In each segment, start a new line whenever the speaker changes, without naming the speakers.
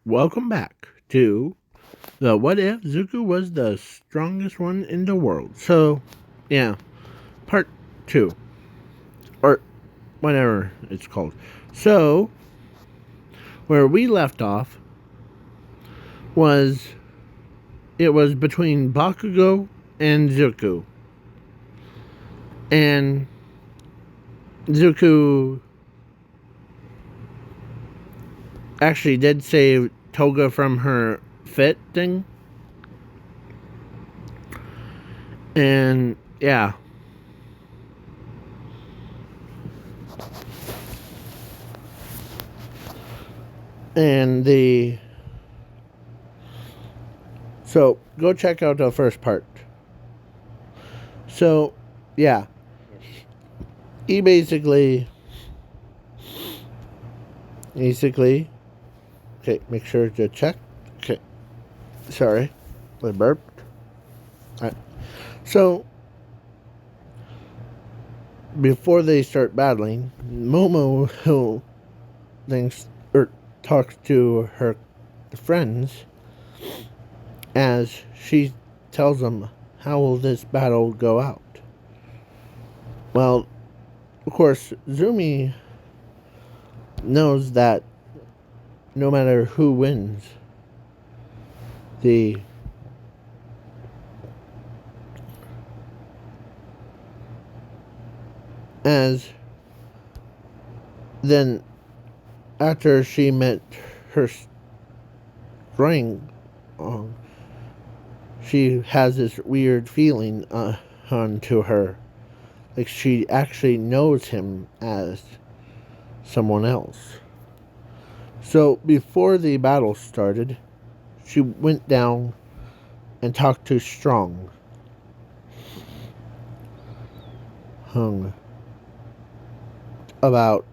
welcome back to the What If Zuko was the strongest one in the world. So, yeah, part 2, or whatever it's called. So, where we left off was it was between Bakugo and Zuko. And Zuko actually did save Toga from her fit thing. And yeah. So go check out the first part. So yeah. He basically okay, make sure to check. Okay. Sorry. I burped. Alright. So before they start battling, Momo talks to her friends as she tells them how will this battle go out. Well, of course, Zumi knows that no matter who wins, as then after she met her strength, she has this weird feeling onto her, like she actually knows him as someone else. So before the battle started, she went down and talked to Strong. About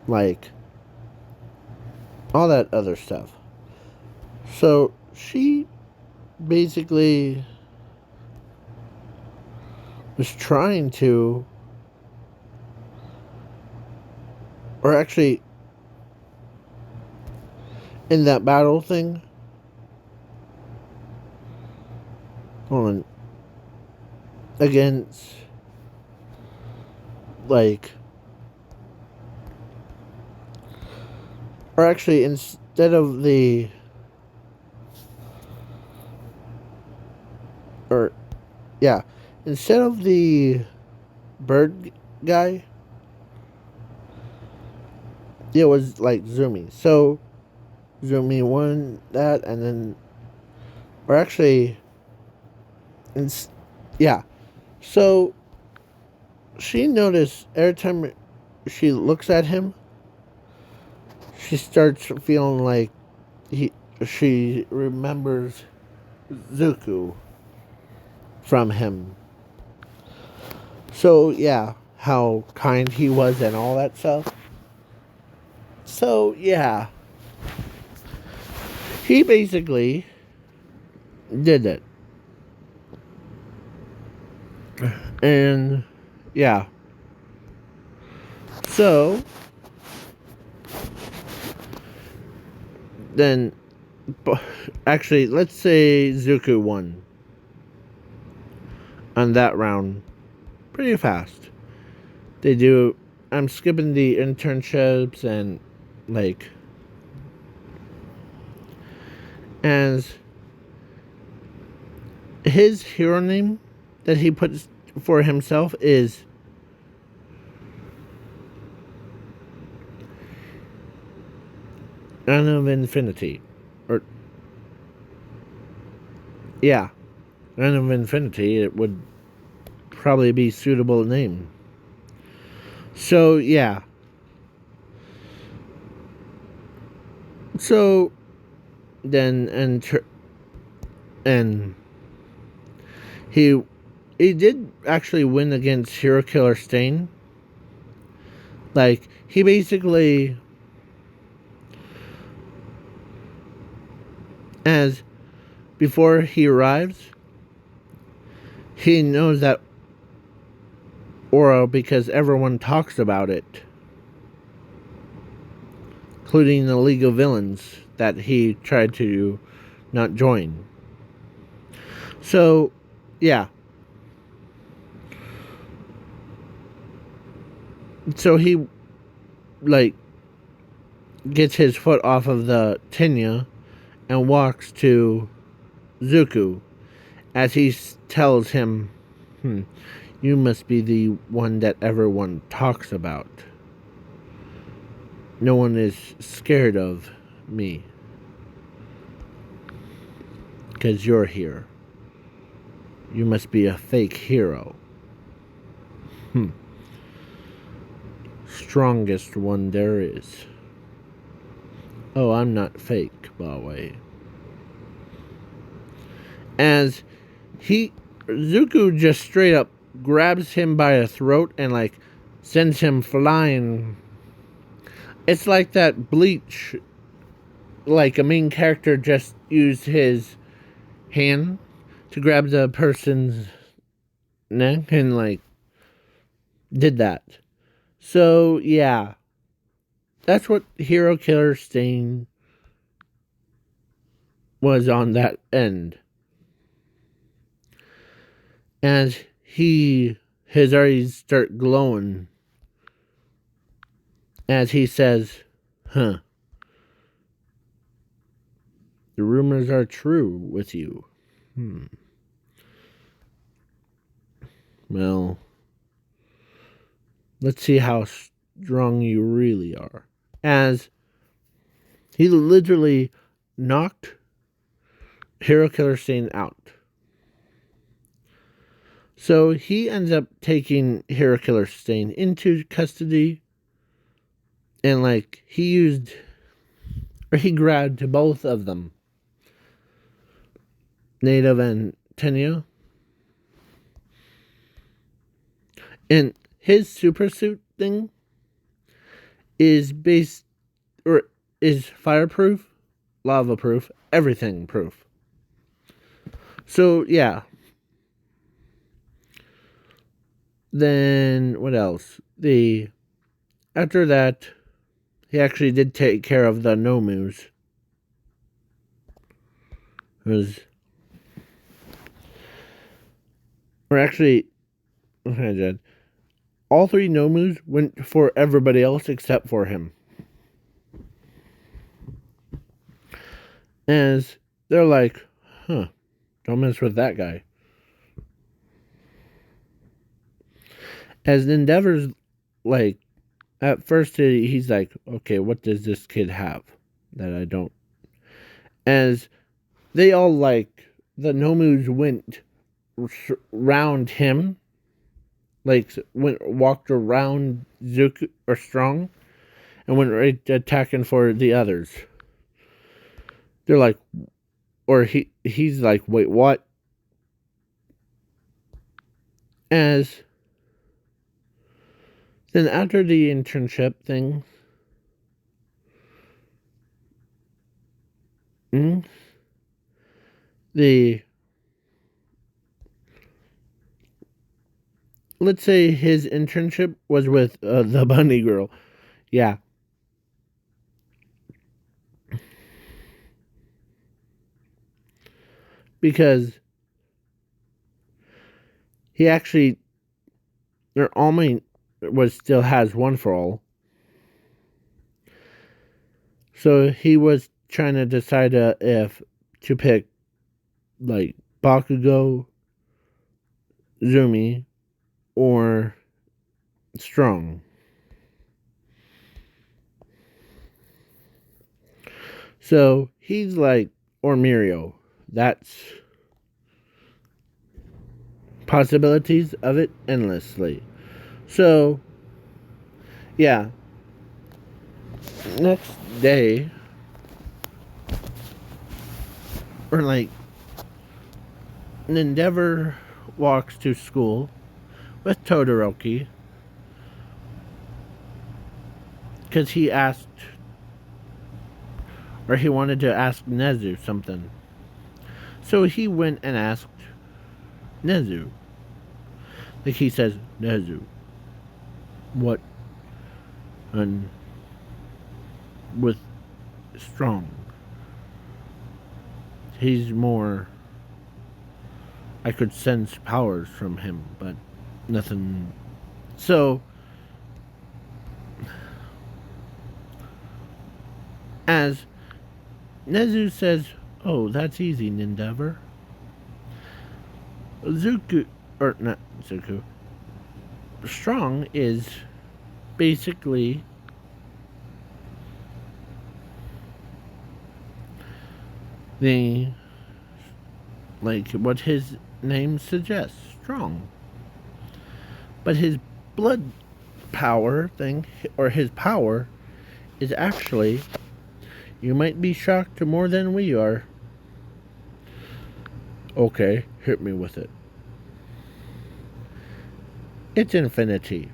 like all that other stuff. So she basically was trying to, or actually in that battle thing, against or actually instead of the bird guy, it was like Zumi. So Zumi won that, and then, or actually, so she noticed every time she looks at him, she starts feeling like she remembers Zuko from him. So yeah, how kind he was and all that stuff. So yeah, he basically did it. And yeah. So then actually, let's say Zuko won on that round pretty fast. They do, I'm skipping the internships and as his hero name that he puts for himself is An of Infinity. Or yeah, An of Infinity, it would probably be a suitable name. So yeah. So then and he did actually win against Hero Killer Stain. Like he basically, as before he arrives, he knows that aura because everyone talks about it including the League of Villains that he tried to not join. So, yeah. So he, like, gets his foot off of the Tenya and walks to Zuko as he tells him, you must be the one that everyone talks about. No one is scared of me. Because you're here. You must be a fake hero. Strongest one there is. Oh, I'm not fake, by the way. As Zuko just straight up grabs him by the throat and, like, sends him flying. It's like that Bleach, like, a main character just used his hand to grab the person's neck and, like, did that. So, yeah. That's what Hero Killer Stain was on that end. As his eyes start glowing. As he says, the rumors are true with you. Well, let's see how strong you really are. As he literally knocked Hero Killer Stain out. So he ends up taking Hero Killer Stain into custody. And, like, he grabbed both of them. Native and Tenya. And his super suit thing is is fireproof, lava proof, everything proof. So, yeah. Then, what else? After that, he actually did take care of the Nomus. All three Nomus went for everybody else except for him. As they're like, don't mess with that guy. As Endeavor's, like, at first he's like, okay, what does this kid have that I don't? As they all, like, the Nomus went round him, like, walked around Zuko or Strong, and went right attacking for the others. They're like, or he's like, wait, what? As then after the internship thing, let's say his internship was with the bunny girl. Yeah. Because he actually, All Might still has one for all. So he was trying to decide if to pick, like, Bakugo, Zumi, or Strong. So he's like, or Mirio. That's possibilities of it endlessly. So, yeah. Next day, or like, an Endeavor walks to school with Todoroki because he asked, or he wanted to ask Nezu something. So he went and asked Nezu. Like, he says, Nezu, what? And with strong. He's more. I could sense powers from him, but nothing. So, as Nezu says, "Oh, that's easy, Endeavor." Zuku, or not Zuku, strong is basically the, like what his name suggests, strong. But his blood power thing, or his power, is actually, you might be shocked more than we are. Okay, hit me with it. It's infinity.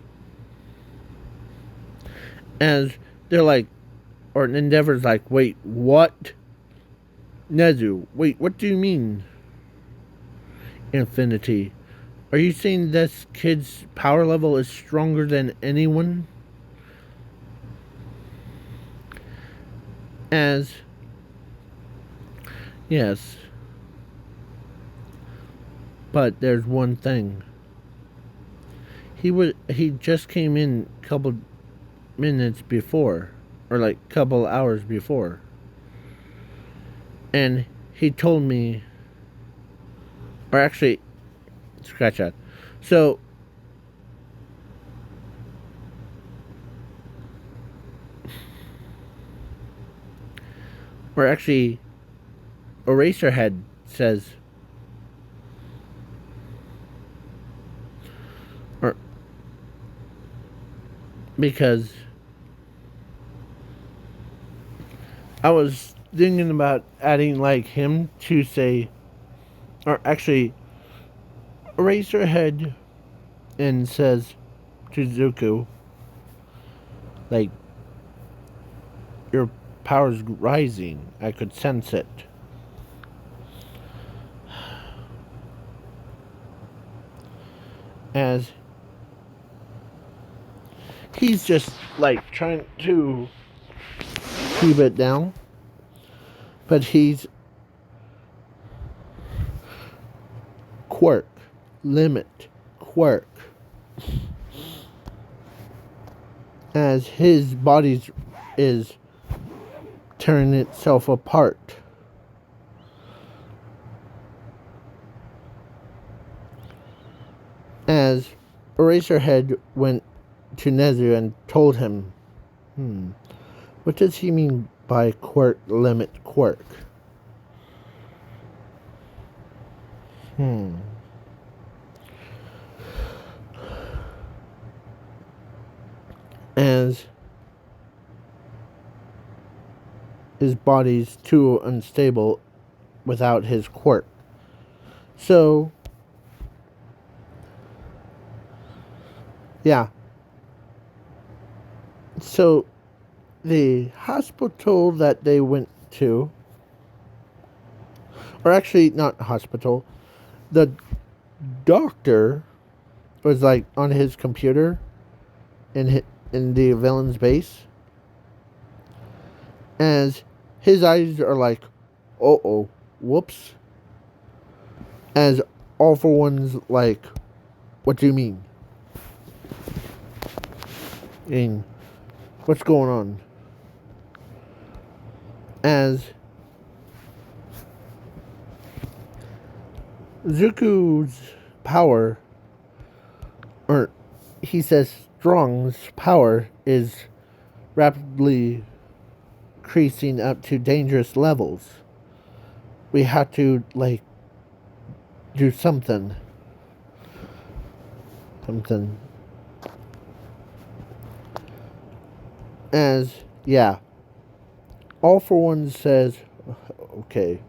As they're like, or Endeavor's like, wait, what? Nezu, wait, what do you mean? Infinity. Are you saying this kid's power level is stronger than anyone? As, yes. But there's one thing. He just came in a couple minutes before, or like couple hours before. And he told me, or actually, scratch that. So, or actually, Eraserhead says, or because I was thinking about adding like him to say, or actually, Eraserhead and says to Zuko, like, your power's rising. I could sense it. As he's just like trying to keep it down, but he's quirk, limit, quirk. As his body is tearing itself apart. As Eraserhead went to Nezu and told him, what does he mean by quirk, limit, quirk? As his body's too unstable without his quirk. So, yeah. So, the hospital that they went to, or actually not hospital, the doctor was like on his computer in the villain's base, as his eyes are like, oh, whoops. As All For One's like, what do you mean? And what's going on? As Zuko's power, or he says Strong's power, is rapidly increasing up to dangerous levels. We have to, like, do something. As, yeah. All For One says, okay,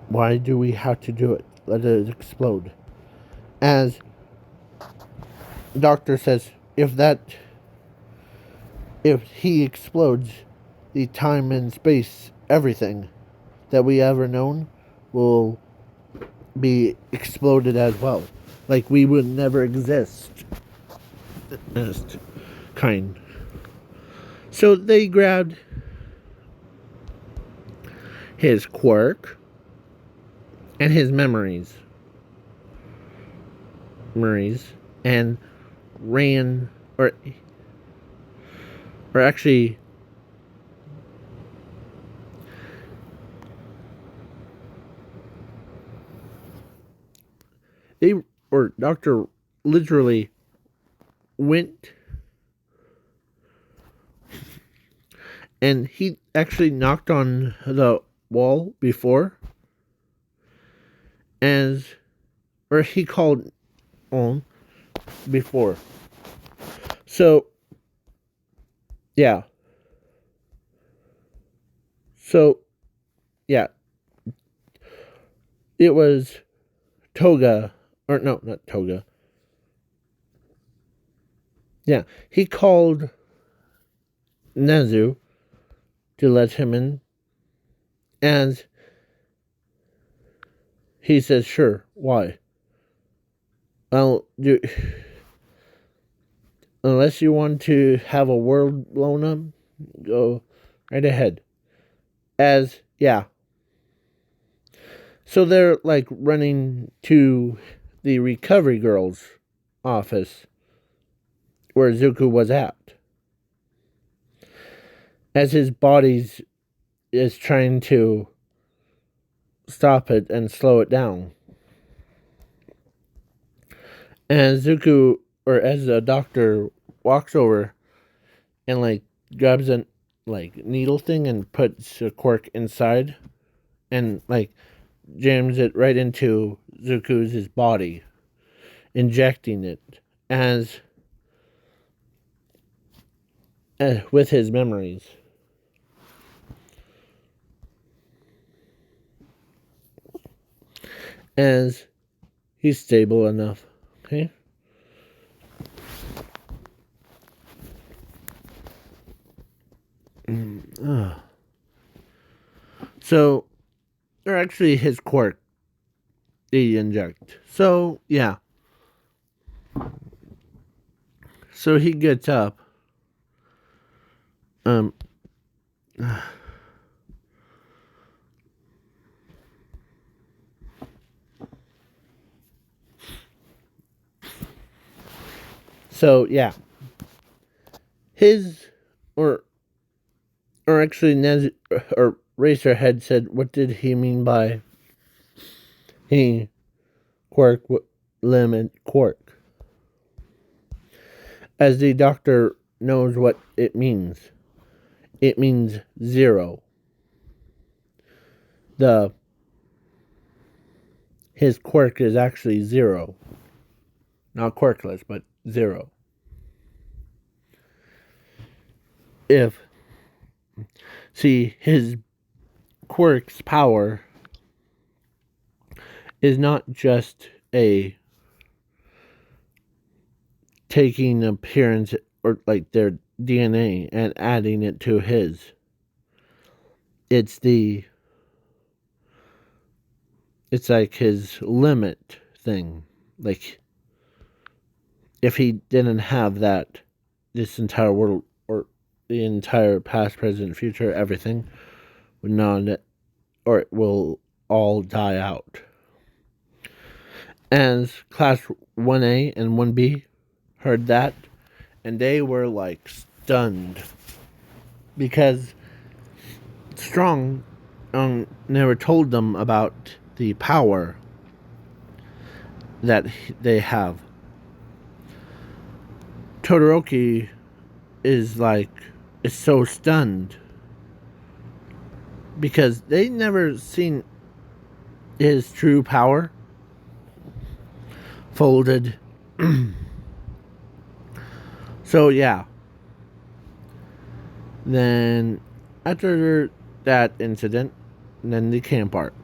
why do we have to do it? Let it explode. As Doctor says, if he explodes, the time and space, everything that we ever known will be exploded as well. Like we would never exist. Kind. So they grabbed his quirk and his memories, and ran, or actually, they or Doctor literally went, and he actually knocked on the wall before, as or he called on before. So yeah. So yeah, it was Toga, or no, not Toga. Yeah, he called Nezu to let him in, and he says, "Sure, why? Well, unless you want to have a world blown up, go right ahead." As yeah, so they're like running to the recovery girl's office where Zuko was at, as his body is trying to stop it and slow it down. And Zuko, or as the doctor walks over and like grabs a like needle thing and puts a quirk inside, and like jams it right into Zuko's his body, injecting it as with his memories. As he's stable enough. Okay. So, or actually his quirk they inject. So yeah. So he gets up. Um. So yeah. His or actually Nez or Racerhead said, "What did he mean by he quirk limit quirk?" As the doctor knows what it means. It means zero. The his quirk is actually zero. Not quirkless, but zero. If see his quirk's power is not just a taking appearance or like their DNA and adding it to his. It's like his limit thing. Like if he didn't have that, this entire world or the entire past, present, future, everything would not, or it will all die out. As class 1A and 1B heard that, and they were like stunned because Strong never told them about the power that they have. Todoroki is so stunned because they never seen his true power folded. So yeah. Then after that incident, then the camp arc.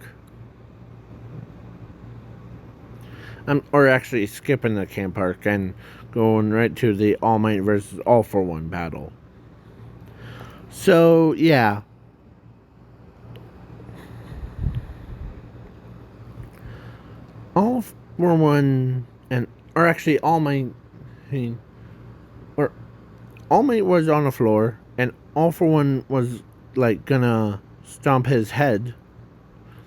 Or actually skipping the camp arc and going right to the All Might versus All for One battle. So yeah. All for One or actually All Might, or All Might was on the floor and All for One was like gonna stomp his head,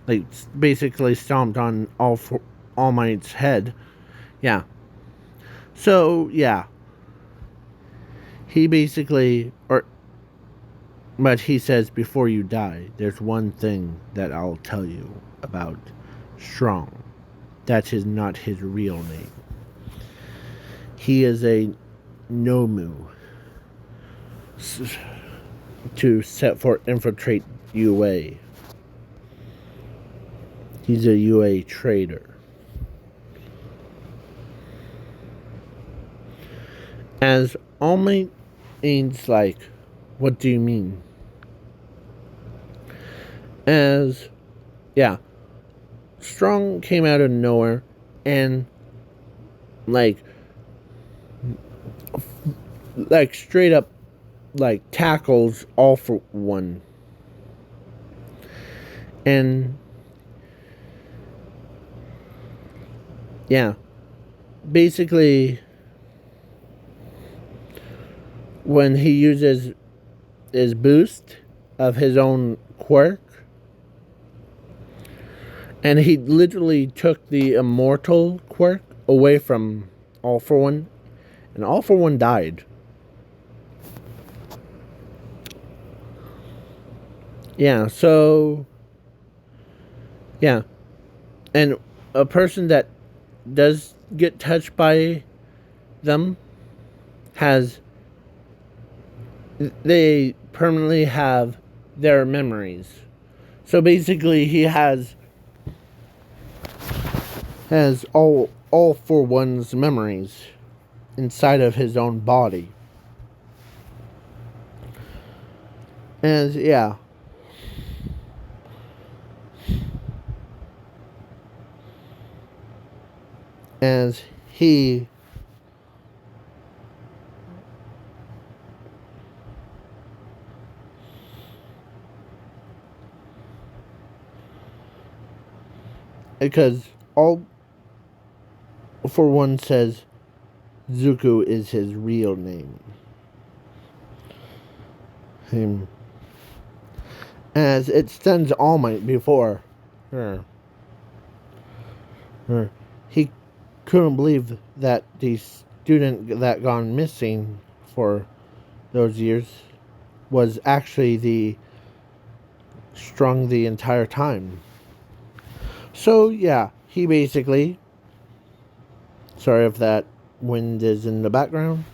like basically stomped on All Might's head. Yeah. So yeah, he basically, but he says, before you die, there's one thing that I'll tell you about Strong. That is not his real name. He is a Nomu to set for infiltrate UA. He's a UA traitor. As All Might aims like, what do you mean? As, yeah, Strong came out of nowhere and like straight up like tackles All for One. And yeah, basically when he uses his boost of his own quirk, and he literally took the immortal quirk away from All for One, and All for One died. Yeah, so yeah. And a person that does get touched by them they permanently have their memories. So basically he has all for One's memories inside of his own body. And yeah. As he because All for One says Zuko is his real name. As it stuns All Might before her. He couldn't believe that the student that gone missing for those years was actually the Strong the entire time. So yeah, he basically, sorry if that wind is in the background.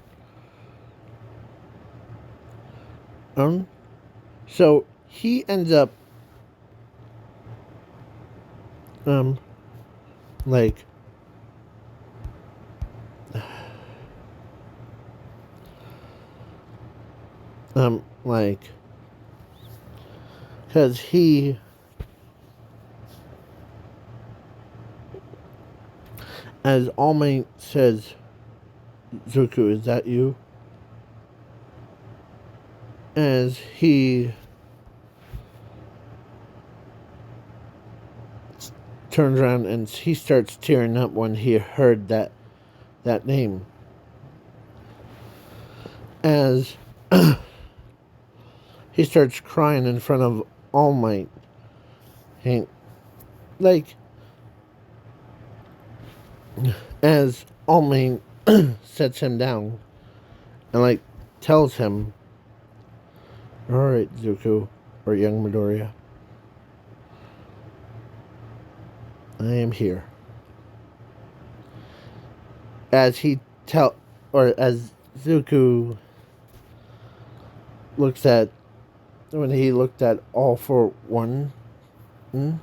So he ends up like because he as All Might says, Zuko, is that you? As he turns around and he starts tearing up when he heard that name. As he starts crying in front of All Might. And like as All Might sets him down and like tells him, alright, Zuko, or young Midoriya, I am here. As as Zuko when he looked at All for One, and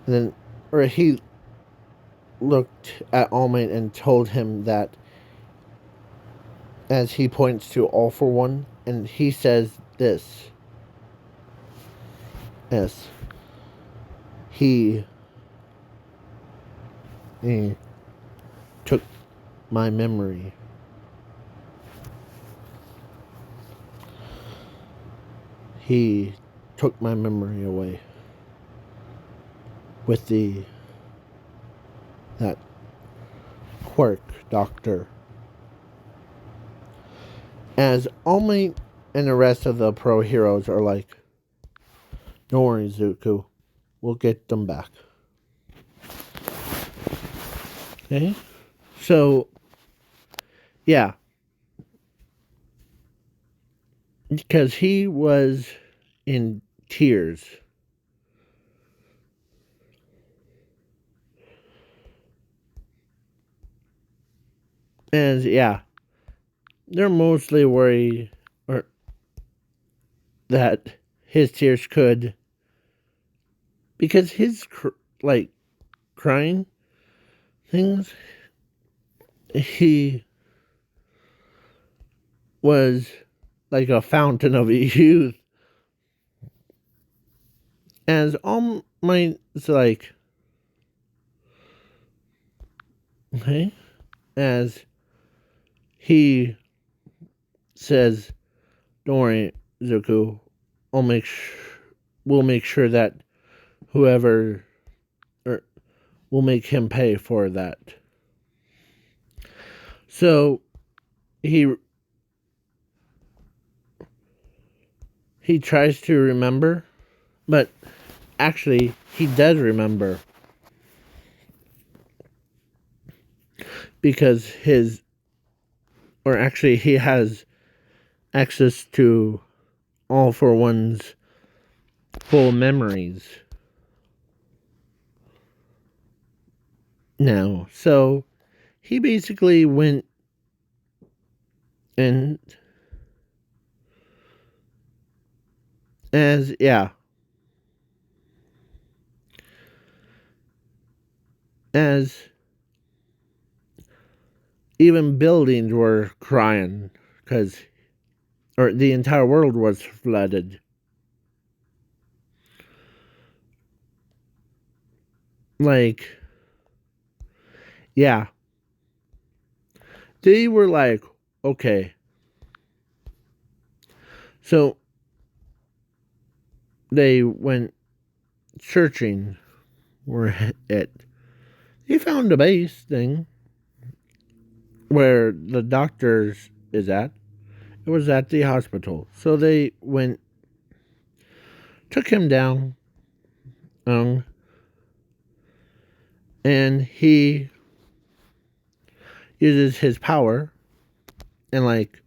then, or he looked at All Might and told him that, as he points to All for One, and he says this. Yes. He took my memory. He took my memory away with that quirk doctor. As All Might And the rest of the pro heroes are like, don't worry, Zuko. We'll get them back. Okay? So, yeah. Because he was in tears. And, yeah. They're mostly worried or that his tears could, because his like crying things, he was like a fountain of youth, as All Might's like, okay, as he says, don't worry, Zuko, I'll make we'll make sure that whoever, or we'll make him pay for that. So he tries to remember, but actually he does remember, because he has access to All for One's full memories now. So he basically went and as even buildings were crying because, or the entire world was flooded. Like, yeah. They were like, okay. So they went searching where they found a base thing where the doctors is at. It was at the hospital. So they took him down, and he uses his power, and like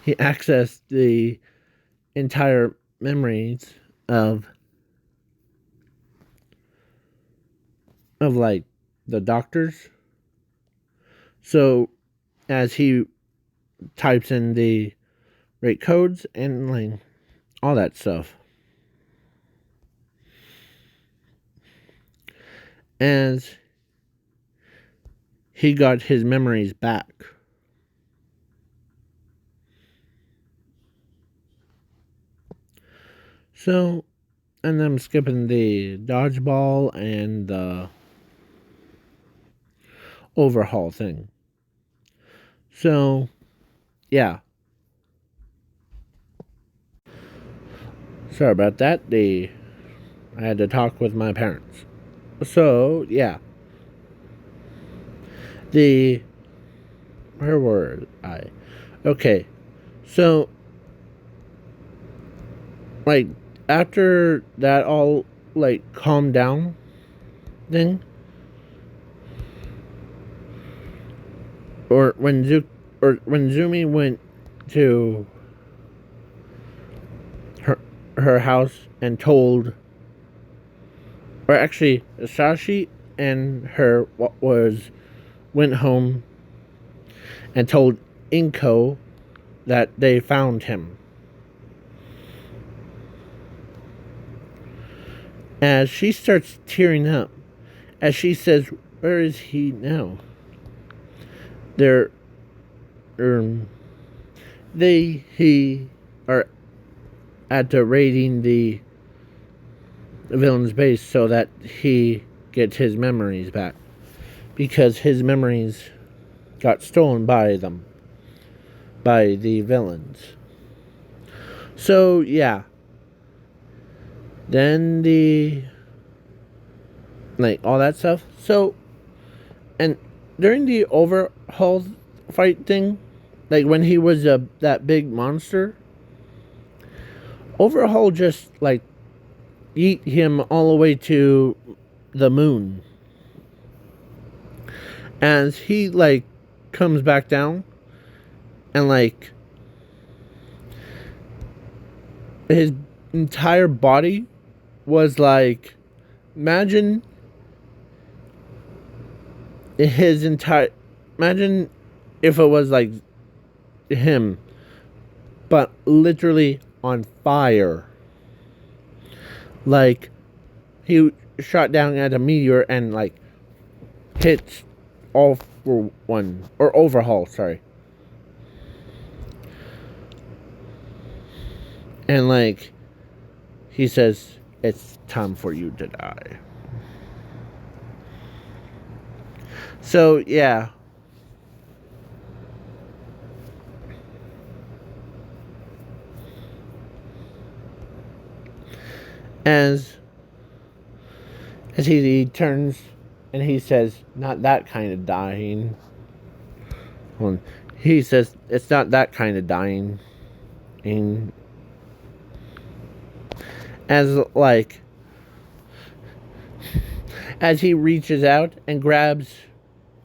he accessed the entire memories of like the doctors. So as he types in the right codes and like all that stuff, as he got his memories back. So, and I'm skipping the dodgeball and the overhaul thing. So, yeah. Sorry about that. I had to talk with my parents. So, yeah. Where were I? Okay. So, like, after that all, like, calmed down thing, or when Zumi went to her house and told, or actually Sashi and her went home and told Inko that they found him. As she starts tearing up, as she says, "Where is he now?" They're he are at the raiding the villain's base so that he gets his memories back, because his memories got stolen by the villains. So yeah, then all that stuff. So, and during the overhaul fight thing, like when he was that big monster, Overhaul just like eat him all the way to the moon. As he like comes back down and like his entire body was like, imagine his entire, imagine if it was like him, but literally on fire. Like he shot down at a meteor and like hits all for one, or Overhaul, sorry. And like he says, it's time for you to die. So yeah. As he turns and he says, not that kind of dying. He says, it's not that kind of dying. And as like, as he reaches out and grabs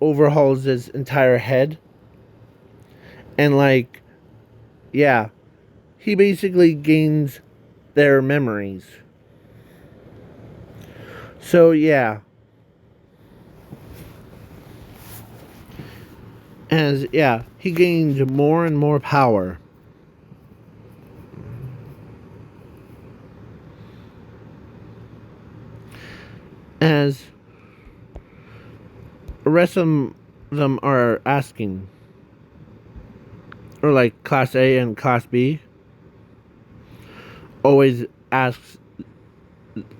Overhaul's his entire head. And like, yeah, he basically gains their memories. So yeah. As yeah, he gains more and more power. As the rest of them are asking, or like Class A and Class B, always asks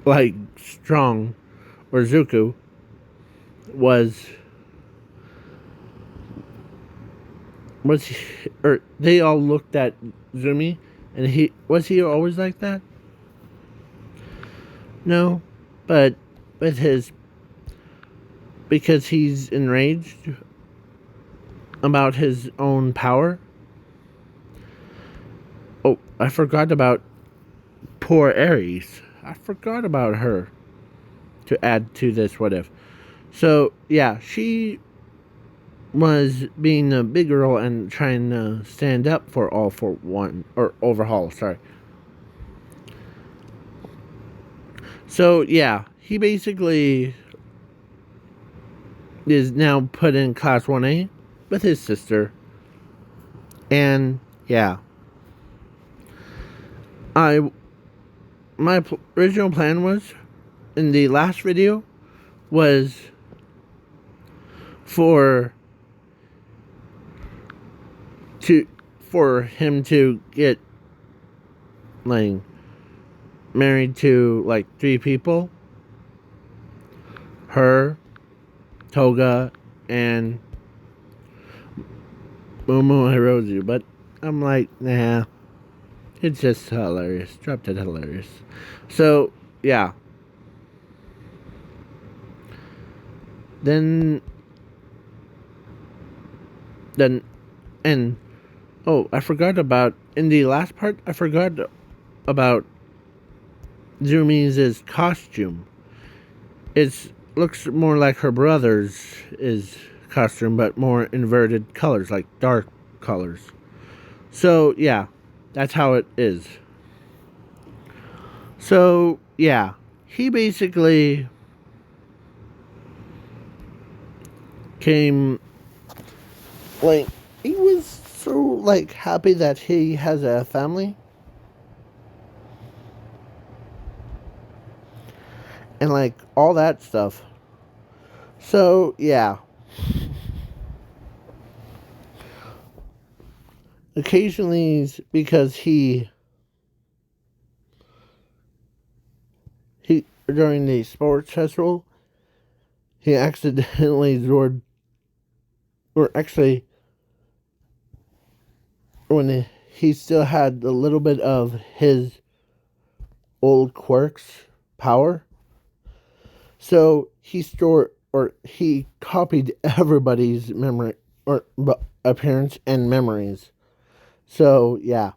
like Strong or Zuko was he, or they all looked at Zumi, and he always like that? No, but with his, because he's enraged about his own power. Oh, I forgot about poor Aries. I forgot about her to add to this what if. So yeah, she was being a big girl and trying to stand up for All for One, or Overhaul, sorry. So yeah, he basically is now put in Class 1A with his sister. And yeah, my original plan was, in the last video, was for him to get like married to like 3 people. Her, Toga, and Momo Hirozu. But I'm like, nah. It's just hilarious. Drop dead hilarious. So, yeah. Then, and, oh, I forgot about, in the last part, I forgot about Zumi's costume. It looks more like her brother's costume, but more inverted colors, like dark colors. So, yeah, that's how it is. So, yeah, he basically came, like, he was so, like, happy that he has a family. And, like, all that stuff. So, yeah. Occasionally, because he during the sports festival, he accidentally Zord, or actually, when he still had a little bit of his old quirks power, so he stored, or he copied everybody's memory, or appearance and memories. So, yeah.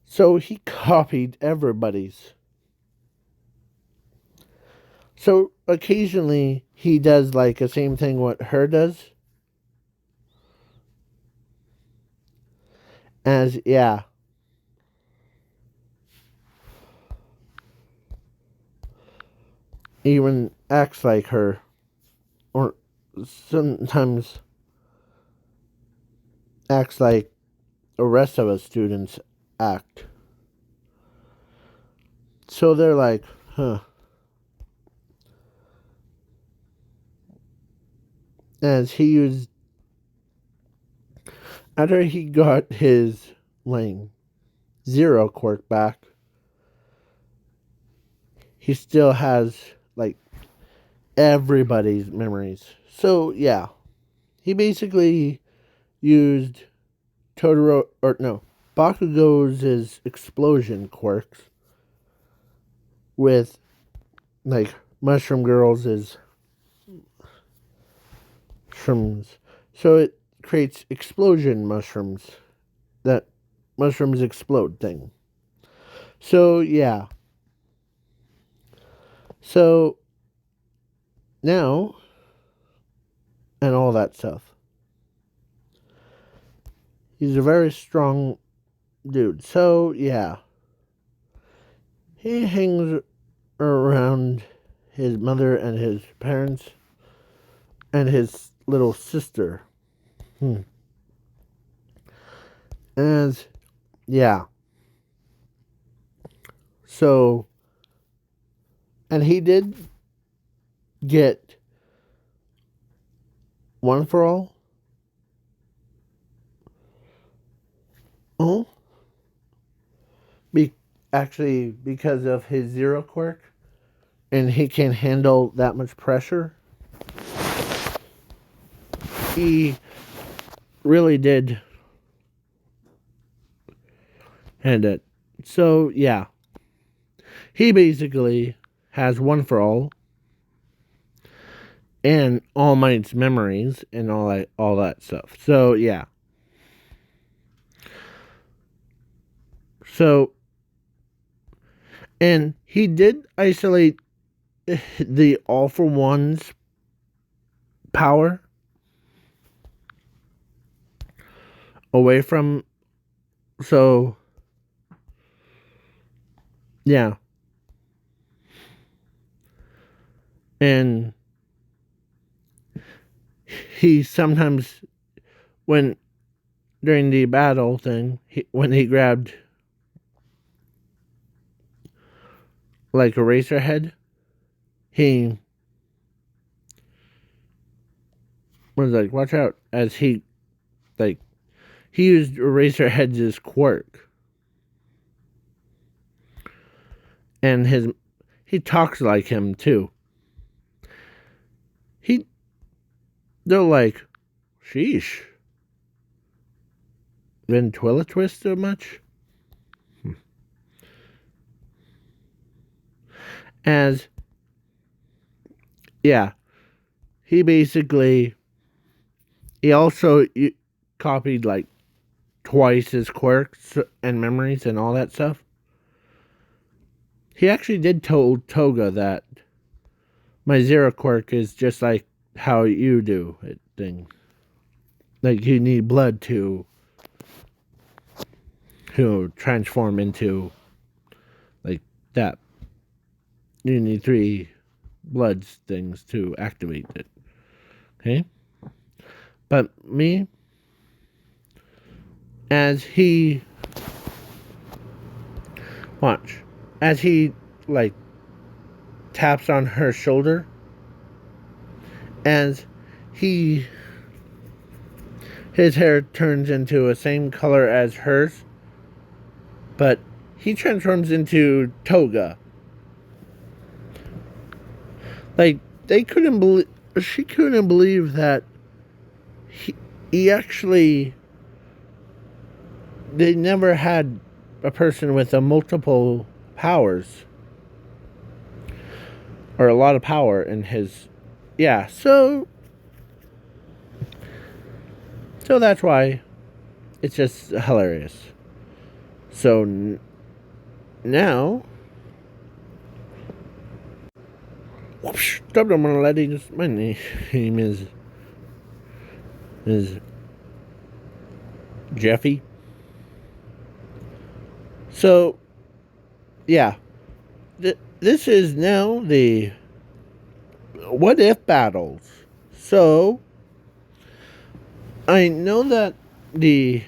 So he copied everybody's. So occasionally he does like the same thing what her does. As, yeah. Even acts like her. Or sometimes acts like the rest of us students act. So they're like, huh. As he used, after he got his, like, zero quirk back, he still has, like, everybody's memories. So, yeah. He basically used Totoro, or no, Bakugo's explosion quirks with, like, Mushroom Girls' shrooms. So it creates explosion mushrooms. That mushrooms explode thing. So, yeah. So, now, and all that stuff. He's a very strong dude. So, yeah. He hangs around his mother and his parents and his little sister. And, yeah. So, and he did get one for all. Oh, actually, because of his zero quirk, and he can handle that much pressure. He really did hand it. So, yeah. He basically has one for all and All Might's memories and all that stuff. So, yeah. So, and he did isolate the All for One's power away from, so, yeah. And he sometimes, when during the battle thing, when he grabbed like Eraserhead, he was like, watch out, as he, like, he used Eraserhead's quirk. And he talks like him too. They're like, sheesh. Ventrilla twist so much? As, yeah, he also copied like twice his quirks and memories and all that stuff. He actually did tell Toga that my zero quirk is just like how you do it thing. Like you need blood to transform into like that. You need 3 bloods things to activate it. Okay? But me, as he like taps on her shoulder, as his hair turns into the same color as hers, but he transforms into Toga. Like she couldn't believe that he actually, they never had a person with a multiple powers or a lot of power in his, yeah. So So that's why it's just hilarious. So now, whoosh, stop, I'm gonna let you. My name is Jeffy. So yeah, this is now the what if battles. So I know that the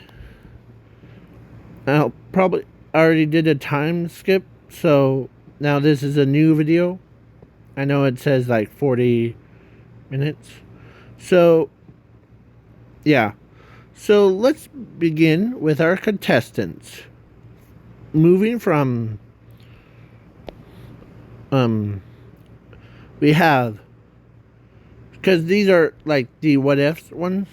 I probably already did a time skip, so now this is a new video. I know it says like 40 minutes. So yeah. So let's begin with our contestants. Moving from we have, because these are like the what ifs ones.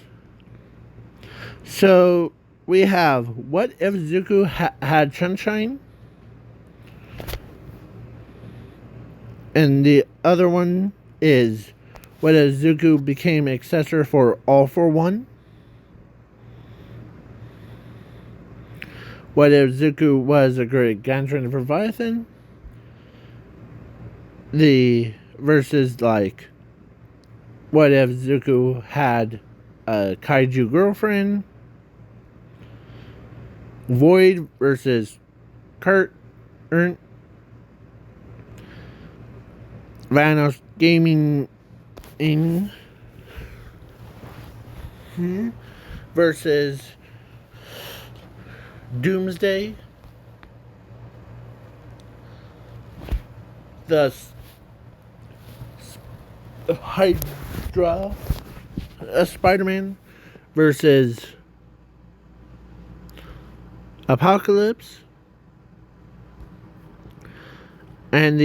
So we have, what if Zuko had sunshine? And the other one is, what if Zuko became accessor for All for One? What if Zuko was a great grandson of Leviathan? The versus like, what if Zuko had a kaiju girlfriend? Void versus Kurt Ernst. Vanos Gaming versus Doomsday. The Hydra Spider-Man versus Apocalypse. And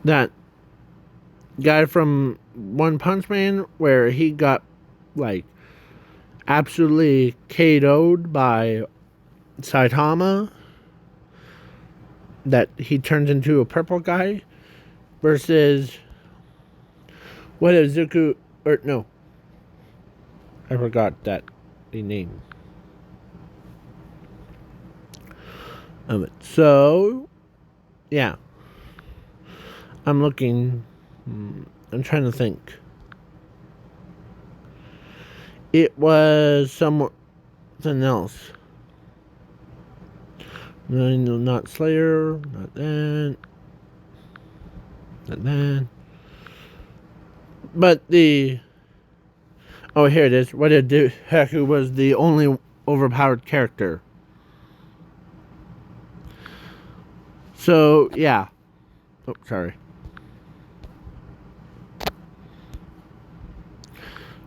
that guy from One Punch Man, where he got like absolutely KO'd by Saitama, that he turns into a purple guy, versus what if Zuko, or no, I forgot that the name of it. So yeah, I'm looking, I'm trying to think. It was something else. No, not Slayer, not that. Not that. But the... Oh, here it is. What if Deku was the only overpowered character? So, yeah. Oh, sorry.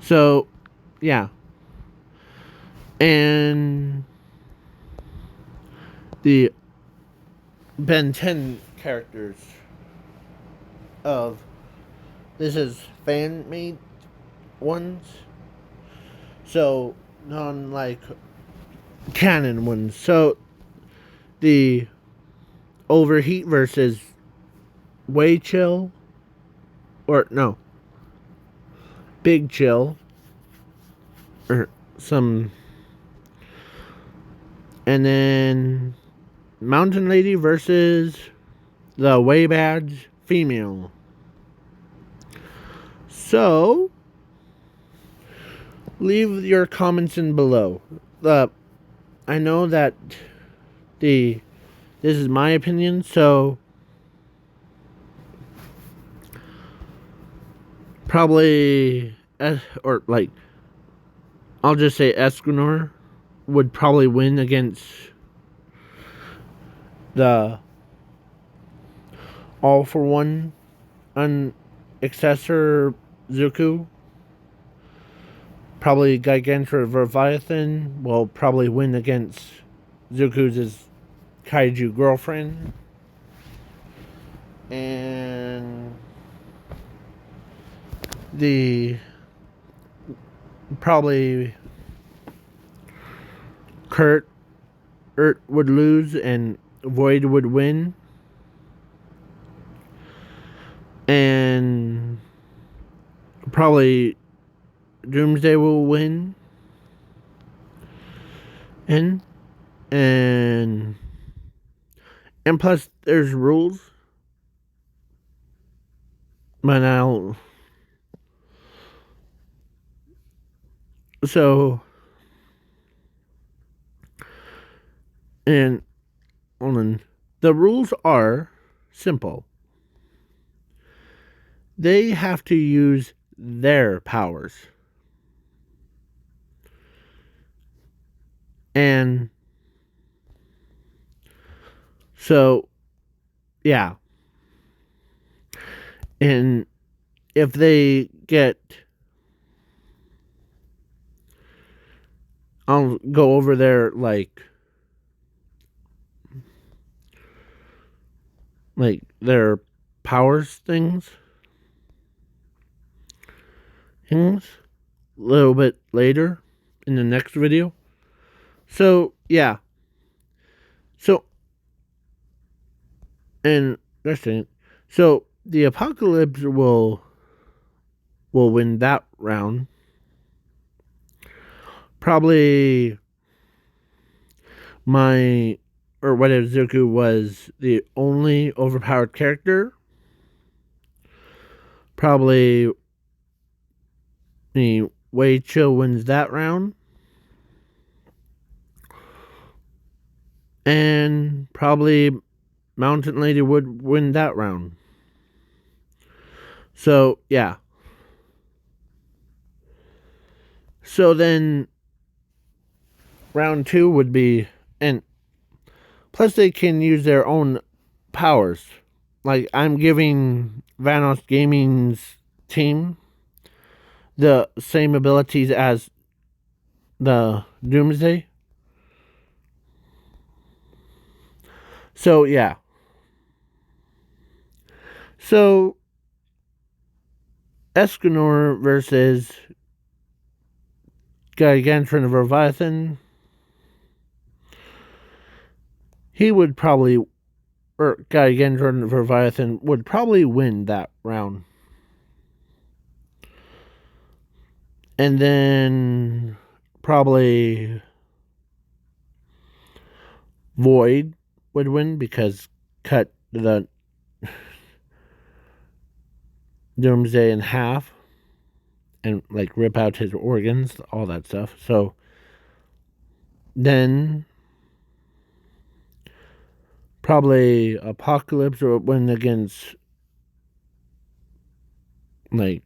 So, yeah. And the Ben 10 characters of... This is fan-made ones. So, non-like canon ones. So, the Overheat versus Way Chill. Or, no. Big Chill. Or some... And then Mountain Lady versus the Way Badge female. So, leave your comments in below. I know that this is my opinion, so probably, or like, I'll just say Escanor would probably win against the All for One Accessor Zuko. Probably Gigantor Leviathan will probably win against Zuko's kaiju girlfriend. And the probably Kurt would lose and Void would win. And probably Doomsday will win. And and and plus there's rules. But now so and on the rules are simple. They have to use their powers. And so yeah. And if they get I'll go over their like their powers things a little bit later in the next video. So yeah. So and that's it. So the apocalypse will win that round. Probably my or what if Zuko was the only overpowered character. Probably the Wei Chill wins that round. And probably Mountain Lady would win that round. So yeah. So then round 2 would be and plus they can use their own powers. Like I'm giving Vanos Gaming's team the same abilities as the Doomsday. So yeah. So Escanor versus Gargantuan of Leviathan. He would probably or Gargantuan of Leviathan would probably win that round. And then probably Void would win because cut the Doomsday in half and like rip out his organs, all that stuff. So then probably Apocalypse would win against like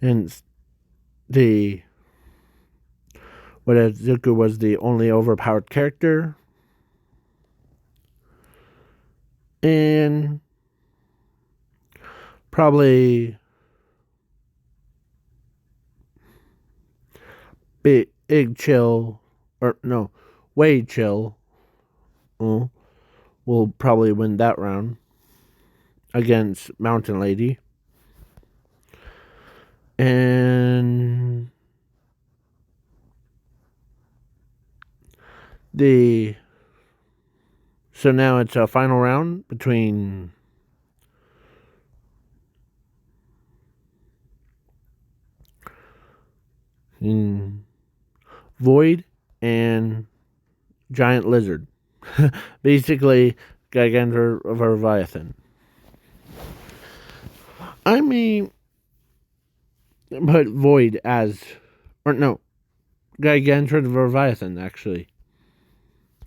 and the what if Zuko was the only overpowered character. And probably Big Chill or no, Way Chill will probably win that round against Mountain Lady. And so now it's a final round between Void and Giant Lizard. Basically, Gigantor of Leviathan. I mean, but Void as, or no, Gigantor of Leviathan actually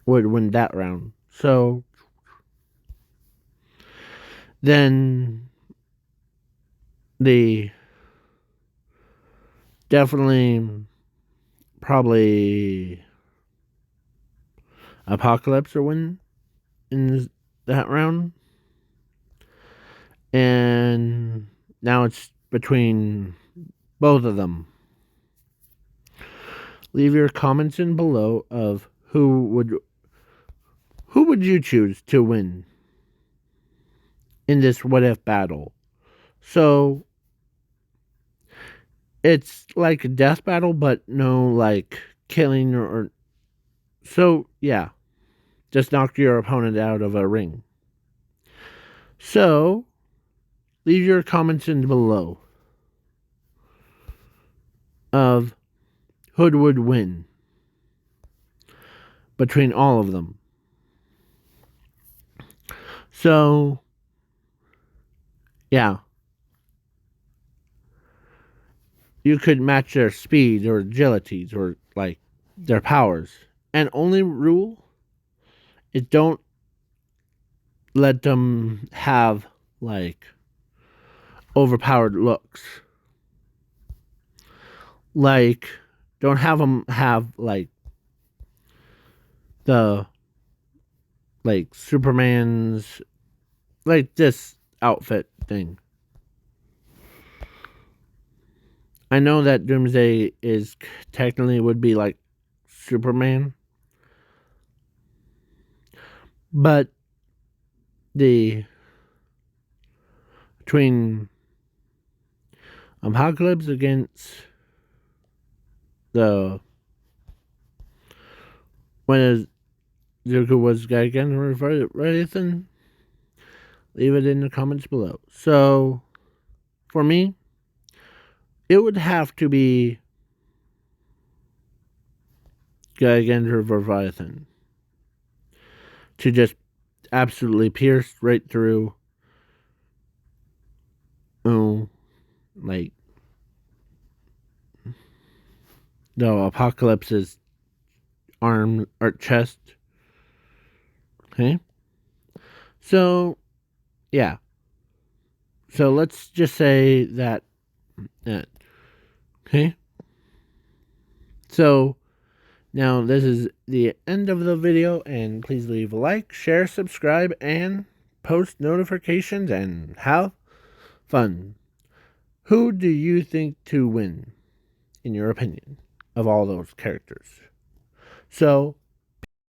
would win that round. So then the definitely probably Apocalypse will win in that round. And now it's between both of them. Leave your comments in below of who would you choose to win in this what if battle. So it's like a death battle, but no like killing or so yeah. Just knock your opponent out of a ring. So leave your comments in below of who would win between all of them. So, yeah. You could match their speed or agilities or like their powers. And only rule is don't let them have like overpowered looks. Like, don't have them have like the like Superman's like this outfit thing. I know that Doomsday is technically would be like Superman, but the between Apocalypse against the when Zuko was again Raythan, leave it in the comments below. So for me, it would have to be Giganta Leviathan to just absolutely pierce right through. Oh, like the Apocalypse's arm or chest. Okay, so yeah. So let's just say that. Okay. So now this is the end of the video, and please leave a like, share, subscribe, and post notifications, and have fun. Who do you think to win, in your opinion, of all those characters? So